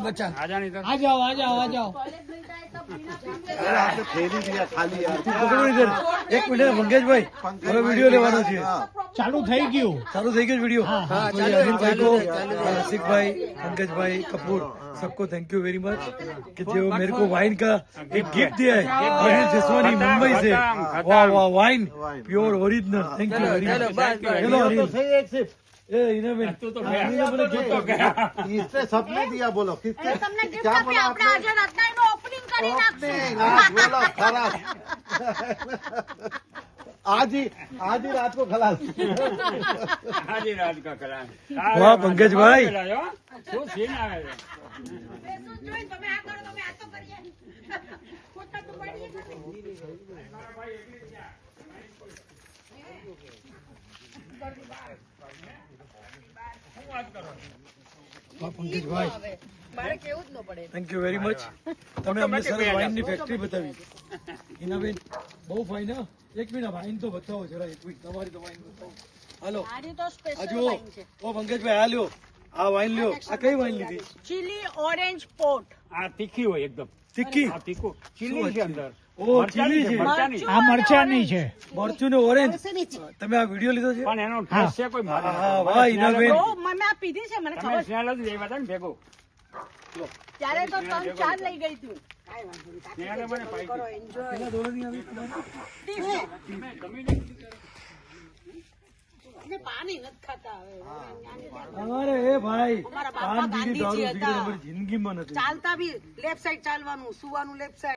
बच्चा आ जाओ इधर, आ जाओ आ जाओ आ जाओ। अरे आपने खेली दिया खाली यार। એક મિનિટ મંગેશભાઈ હવે વિડીયો લેવાનો છે चालू થઈ ગયું ચાલू થઈ ગયો વિડીયો अनिल भाई को रसिक भाई पंकज भाई कपूर सबको थैंक यू वेरी मच कि जो मेरे को वाइन का एक गिफ्ट दिया है अनिल जसवानी मुंबई से वाह वाह wine pure original thank you very much चलो अनिल एक सिर्फ ए इन्हें तू तो गया, तू तो गया। किसने सबने दिया बोलो किसने તમને gift क्या આપી, बोला આપણે આજે રાતના એનું opening કરી નાખશું. बोलो खलास आज ही रात को खलास आधी रात का करा वाह, पंकज भाई। શું સીન આવે છે? બેસવું જ જોઈએ. તમે આ કરો, તમે આ તો કરીએ. ખોટા તો પડીએ જ નહીં. વાહ પંકજભાઈ હવે મારે કેવું જ ન પડે. થેન્ક યુ વેરી મચ તમે અમને સરસ વાઇનની ફેક્ટરી બતાવી હિનાબેન બહુ ફાઇન હા એક મિનિટ વાઇન તો બતાવો જરા એક મિનિટ તમારી તો વાઇન બતાવો હાલો આની તો આ સ્પેશિયલ જુઓ વાઇન છે. ઓ પંકજભાઈ આ લ્યો આ વાઇન લ્યો આ કઈ વાઇન લીધી ચીલી ઓરેન્જ પોટ. આ તીખી હોય એકદમ, તિક્કી આ તીખું ચીલી છે અંદર, ઓ ચીલી છે મરચાની. આ મરચાની છે મરચું ને ઓરેન્જ તમે આ વિડીયો લીધો છે પણ એનો ટેસ્ટ છે કોઈ મારે હા વાહ હિનાબેન ઓ મેં આ પીધી છે, મને તમે ખબર છે. સ્નેલ જ લેવા હતા ને ભેગો, ત્યારે તો 3-4 લઈ ગઈ તું. સ્નેલે મને પાઈ કરો એન્જોય. ને પાણી નથી ખાતા હવે. અરે એ ભાઈ અમારા બાપા પાન બીડી દારૂ ગાંધીજી સિગરેટ હતા. અમારી જિંદગીમાં નથી ચાલતા બી લેફ્ટ સાઈડ ચાલવાનું, સુવાનું લેફ્ટ સાઈડ.